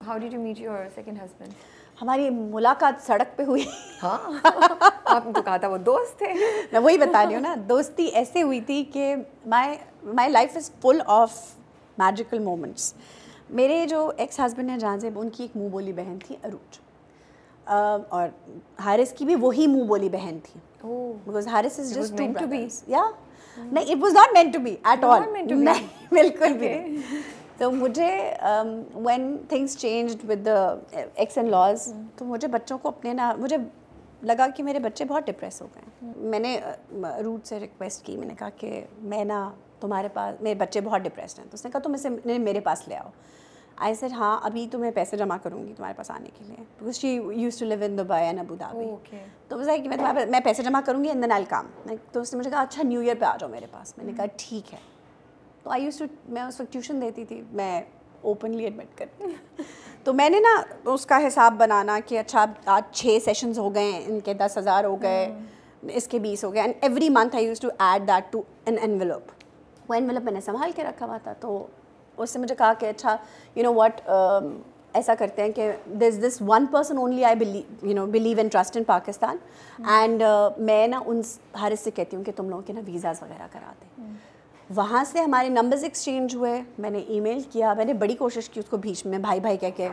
How did you meet your second husband? हमारी मुलाकात सड़क पे हुई। हाँ आपने तो कहा था वो दोस्त थे। मैं वही बता रही हूँ ना, दोस्ती ऐसे हुई थी कि my life is full of magical moments. मेरे जो एक्स हस्बैंड हैं जहाँ से, उनकी एक मुँह बोली बहन थी अरूज, और हारिस की भी वही मुँह बोली बहन थी, because Haris is just two brothers. या नहीं, it was not meant to be at all, नहीं बिल्कुल भी नहीं। तो मुझे when things changed with the ex and laws, तो मुझे बच्चों को अपने ना, मुझे लगा कि मेरे बच्चे बहुत डिप्रेस हो गए। मैंने रूट से रिक्वेस्ट की, मैंने कहा कि मैं ना तुम्हारे पास, मेरे बच्चे बहुत डिप्रेस्ड हैं। तो उसने कहा तुम इसे मेरे पास ले आओ। आई सेड हाँ, अभी तो मैं पैसे जमा करूँगी तुम्हारे पास आने के लिए, because she used to live in Dubai and Abu Dhabi. तो मुझे कि मैं पैसे जमा करूँगी and then I will come. तो उसने मुझे कहा अच्छा न्यू ईयर पे आ जाओ मेरे पास। मैंने कहा ठीक है। तो मैं उस वक्त ट्यूशन देती थी, मैं ओपनली एडमिट करती। तो मैंने ना उसका हिसाब बनाना कि अच्छा आज 6 सेशंस हो गए, इनके 10,000 हो गए, इसके 20 हो गए, and every month I used to add that to an envelope. वो एनवेलप मैंने संभाल के रखा हुआ था। तो उसने मुझे कहा कि अच्छा यू नो व्हाट, ऐसा करते हैं कि this this one person only I believe in trust in Pakistan, and मैं ना उन हारिस से कहती हूँ कि तुम लोगों के ना वीज़ाज़ वगैरह करा दें। वहाँ से हमारे नंबर्स एक्सचेंज हुए, मैंने ईमेल किया, मैंने बड़ी कोशिश की उसको बीच में भाई भाई कह के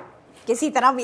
किसी तरह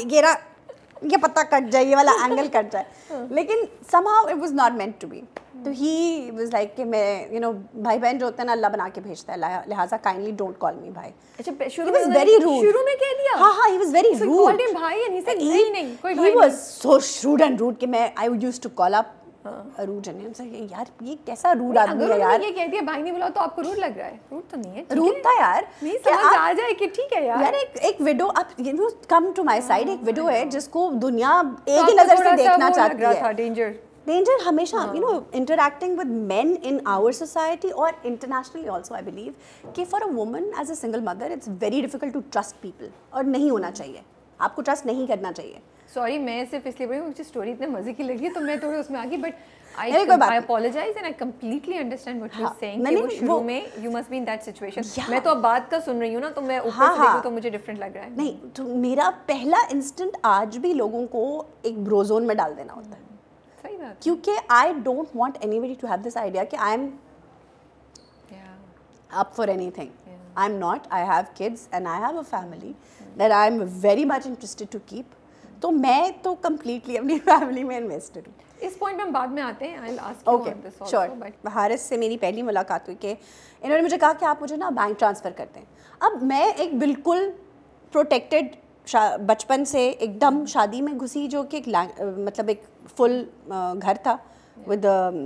ये पता कट जाए, ये वाला एंगल कट जाए, लेकिन somehow it was not meant to be. तो he was like कि मैं you know भाई बहन जो होते हैं ना अल्लाह बना के भेजता है, लिहाजा काइंडली डोंट कॉल मी भाई। अच्छा शुरू में very rude. शुरू में कह दिया? हाँ he was very rude. So called him भाई and he said नहीं कोई भाई नहीं। He was so shrewd and rude कि I used to call up रूड जनियन से, यार ये कैसा रूड आदमी है यार। ये कह दिया भाई नहीं बुलाओ तो आपको रूड लग रहा है? रूड तो नहीं है, रूड था यार, नहीं समझ आ जाए कि ठीक है यार। एक विडो, आप you know come to my side, एक विडो है जिसको दुनिया एक ही नजर से देखना चाहती है। डेंजर हमेशा you know interacting with men in our society और इंटरनेशनली आल्सो, आई बिलीव कि for a woman as a single mother it's very difficult to trust people, और नहीं होना चाहिए, आपको ट्रस्ट नहीं करना चाहिए। सॉरी मैं सिर्फ इसलिए बोली मुझे स्टोरी इतने मजे की लगी तो मैं थोड़े उसमें आ गई, but I apologize and I completely understand what you're saying कि वो शुरू में you must be in that situation। मैं तो अब बात का सुन रही हूँ ना, तो मैं ऊपर से देखूँ तो मुझे डिफरेंट लग रहा है। नहीं तो मेरा पहला इंस्टेंट आज भी लोगों को एक ब्रो जोन में डाल देना होता है, सही बात, क्योंकि I don't want anybody to have this idea कि I am up for anything. I'm not. I have kids and I have a family that I am very much interested to keep. तो मैं तो completely अपनी family में invested हूँ। इस point में हम बाद में आते हैं। I'll ask you on this also, but Haris से मेरी पहली मुलाकात हुई कि इन्होंने मुझे कहा कि आप मुझे ना बैंक ट्रांसफ़र कर दें। अब मैं एक बिल्कुल प्रोटेक्टेड बचपन से एकदम शादी में घुसी, जो कि मतलब एक फुल घर था विद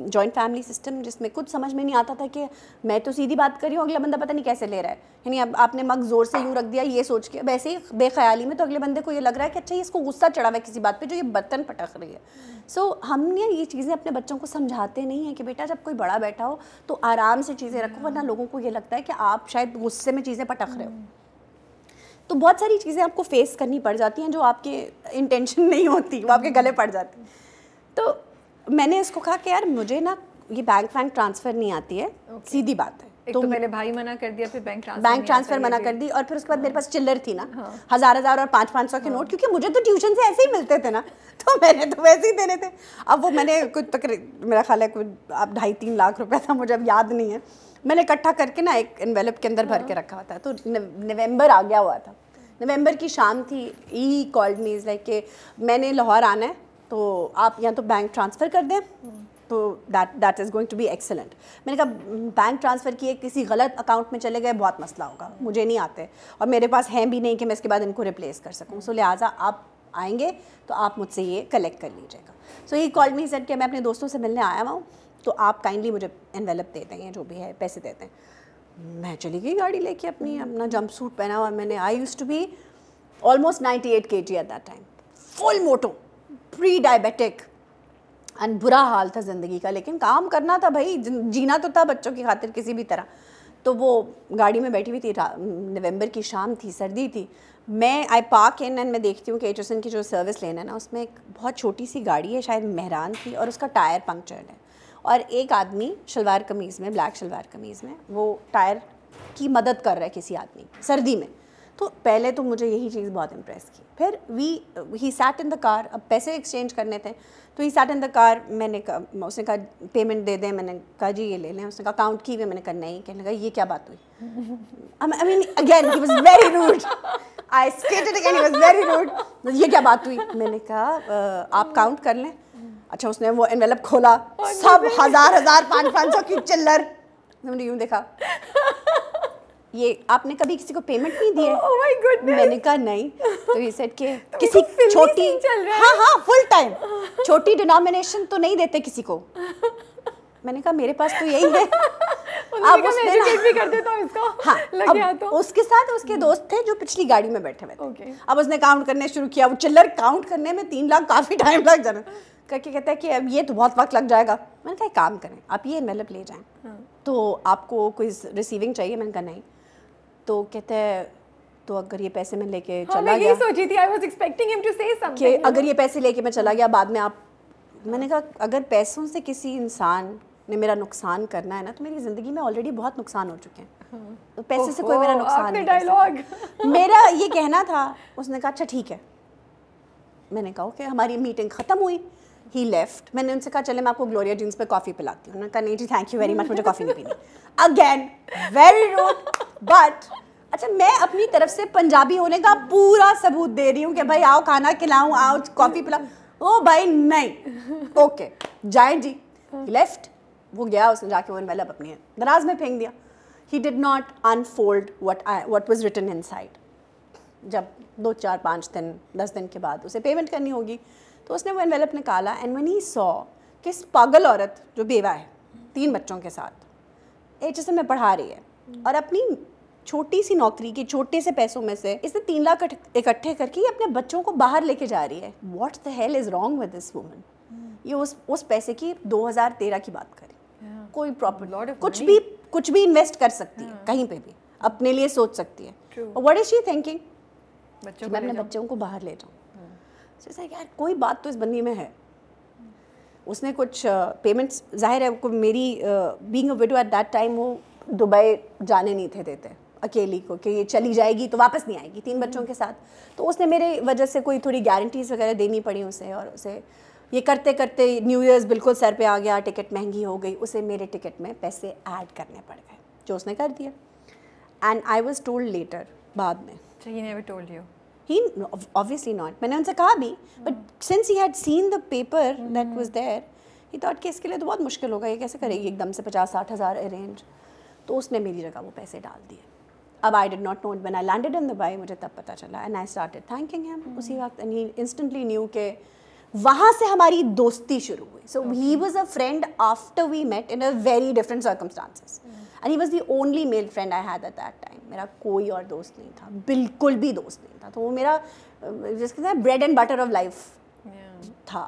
जॉइंट फैमिली सिस्टम, जिसमें कुछ समझ में नहीं आता था कि मैं तो सीधी बात कर रही हूँ, अगला बंदा पता नहीं कैसे ले रहा है। यानी अब आपने मग ज़ोर से यूँ रख दिया ये सोच के, वैसे ही बेख्याली में तो अगले बंदे को ये लग रहा है कि अच्छा इसको गुस्सा चढ़ा हुआ है किसी बात पे जो ये बर्तन पटक रही है। सो हमने ये चीज़ें अपने बच्चों को समझाते नहीं हैं कि बेटा जब कोई बड़ा बैठा हो तो आराम से चीज़ें रखो, वरना लोगों को ये लगता है कि आप शायद गुस्से में चीज़ें पटक रहे हो। तो बहुत सारी चीज़ें आपको फेस करनी पड़ जाती हैं जो आपके इंटेंशन नहीं होती, वो आपके गले पड़ जाती। तो मैंने इसको कहा कि यार मुझे ना ये बैंक ट्रांसफ़र नहीं आती है, सीधी बात है। तो पहले भाई मना कर दिया, फिर बैंक ट्रांसफ़र मना कर दी, और फिर उसके बाद मेरे पास चिल्लर थी ना, 1000 और 500 के नोट, क्योंकि मुझे तो ट्यूशन से ऐसे ही मिलते थे ना, तो मैंने तो वैसे ही देने थे। अब वो मैंने कुछ मेरा ख्याल है कुछ अब 2.5-3 लाख रुपया था, मुझे अब याद नहीं है, मैंने इकट्ठा करके ना एक एनवेलप के अंदर भर के रखा हुआ था। तो नवंबर आ गया हुआ था, नवंबर की शाम थी, he called me is like कि मैंने लाहौर आना है तो आप या तो बैंक ट्रांसफ़र कर दें, तो that is going to be excellent. मैंने कहा बैंक ट्रांसफ़र किए किसी गलत अकाउंट में चले गए बहुत मसला होगा, मुझे नहीं आते और मेरे पास हैं भी नहीं कि मैं इसके बाद इनको रिप्लेस कर सकूँ, सो लिहाजा आप आएंगे तो आप मुझसे ये कलेक्ट कर लीजिएगा। सो ही कॉल्ड मी सेड कि मैं अपने दोस्तों से मिलने आया हूँ, तो आप काइंडली मुझे एनवेलप दे देंगे, जो भी है पैसे देते हैं। मैं चली गई गाड़ी लेके अपना जंप सूट पहना हुआ मैंने। I used to be almost 98 kg at that time, full मोटो, प्री डायबिटिक, एंड बुरा हाल था ज़िंदगी का, लेकिन काम करना था भाई, जीना तो था बच्चों की खातिर किसी भी तरह। तो वो गाड़ी में बैठी हुई थी, नवंबर की शाम थी, सर्दी थी, मैं आई पार्क इन एंड मैं देखती हूँ कि एचएसएन की जो सर्विस लेन है ना, उसमें एक बहुत छोटी सी गाड़ी है, शायद मेहरान थी, और उसका टायर पंक्चर्ड है, और एक आदमी शलवार कमीज़ में, ब्लैक शलवार कमीज़ में, वो टायर की मदद कर रहा है किसी आदमी सर्दी में। तो पहले तो मुझे यही चीज़ बहुत इम्प्रेस की। फिर he sat in the car, अब पैसे एक्सचेंज करने थे तो he sat in the car. मैंने कहा, उसने कहा पेमेंट दे दें, मैंने कहा जी ये ले लें। उसने कहा काउंट की हुई, मैंने कहा नहीं। कहने लगा ये क्या बात हुई? I mean again he was very rude, I stated again, he was very rude. ये क्या बात हुई? मैंने कहा आप काउंट कर लें। अच्छा, उसने वो एनवेलप खोला, सब 1000 500 की चिल्लर। मैंने यूँ देखा, ये आपने कभी किसी को पेमेंट नहीं दी है? Oh my goodness. मैंने कहा नहीं। तो ये सेट के किसी छोटी, हाँ फुल टाइम, छोटी डिनोमिनेशन तो नहीं देते किसी को। मैंने कहा मेरे पास तो यही है। अब उसने भी कर देता हूं इसको। हाँ, लग गया तो उसके साथ उसके दोस्त थे जो पिछली गाड़ी में बैठे हुए थे। Okay. अब उसने काउंट करने शुरू किया। वो चिल्लर काउंट करने में 3 लाख काफ़ी टाइम लग जाना करके कहता है कि अब ये तो बहुत वक्त लग जाएगा। मैंने कहा एक काम करें, आप ये एनवेलप ले जाएं। तो आपको कोई रिसीविंग चाहिए? मैंने कहा नहीं। तो कहते हैं तो अगर ये पैसे मैं लेके चला गया, मैं सोची थी, I was expecting him to say something, कि अगर ये पैसे लेके मैं चला गया बाद में आप, मैंने कहा अगर पैसों से किसी इंसान ने मेरा नुकसान करना है ना, तो मेरी ज़िंदगी में ऑलरेडी बहुत नुकसान हो चुके हैं, तो पैसे से कोई मेरा नुकसान नहीं कर सकता। मेरा ये कहना था। उसने कहा अच्छा ठीक है। मैंने कहा ओके। हमारी मीटिंग ख़त्म हुई, ही लेफ्ट। मैंने उनसे कहा चले मैं आपको ग्लोरिया जीन्स पे कॉफ़ी पिलाती हूँ। उन्होंने कहा नहीं जी थैंक यू वेरी मच, मुझे कॉफ़ी नहीं पीनी। Again very rude. बट अच्छा, मैं अपनी तरफ से पंजाबी होने का पूरा सबूत दे रही हूँ कि भाई आओ खाना खिलाऊँ, आओ कॉफ़ी पिलाऊँ। ओ भाई नहीं, ओके जाए जी। लेफ्ट, वो गया, उसने जाके वो एनवेलप अपनी दराज में फेंक दिया। He did not unfold what was written inside. जब 2 4 5 दिन 10 दिन के बाद उसे पेमेंट करनी होगी तो उसने वो एनवेलप निकाला। एंड व्हेन ही सॉ कि इस पागल औरत जो बेवा है 3 बच्चों के साथ एचएस में पढ़ा रही है और अपनी छोटी सी नौकरी के छोटे से पैसों में से इसने 3 लाख इकट्ठे करके अपने बच्चों को बाहर लेके जा रही है। What the hell is wrong with this woman? ये उस पैसे की 2013 की बात करें। कोई प्रॉपर कुछ भी इन्वेस्ट कर सकती है, कहीं पे भी अपने लिए सोच सकती है। और व्हाट इज शी थिंकिंग? मैं अपने बच्चों को बाहर ले जाऊँ। यार कोई बात तो इस बंदी में है। उसने कुछ पेमेंट्स, जाहिर है मेरी being a window eight that time, वो दुबई जाने नहीं थे देते अकेली को कि ये चली जाएगी तो वापस नहीं आएगी 3 बच्चों के साथ। तो उसने मेरे वजह से कोई थोड़ी गारंटीज वगैरह देनी पड़ी उसे, और उसे ये करते करते न्यू ईयर्स बिल्कुल सर पे आ गया, टिकट महंगी हो गई, उसे मेरे टिकट में पैसे ऐड करने पड़ गए, जो उसने कर दिया। And I was told later, बाद में। So he never told you? He obviously not. मैंने उनसे कहा भी, but since he had seen the paper that was there, he thought कि इसके लिए तो बहुत मुश्किल होगा, ये कैसे करेगी एकदम से 50-60 हज़ार अरेंज। तो उसने मेरी जगह वो पैसे डाल दिए। अब I did not know when I landed in Dubai, मुझे तब पता चला, and I started thanking him उसी वक्त, and he instantly knew कि वहाँ से हमारी दोस्ती शुरू हुई। So he was a friend after we met in a very different circumstances, and he was the only male friend I had at that time. मेरा कोई और दोस्त नहीं था, बिल्कुल भी दोस्त नहीं था। तो वो मेरा जिसके साथ bread and butter of life था।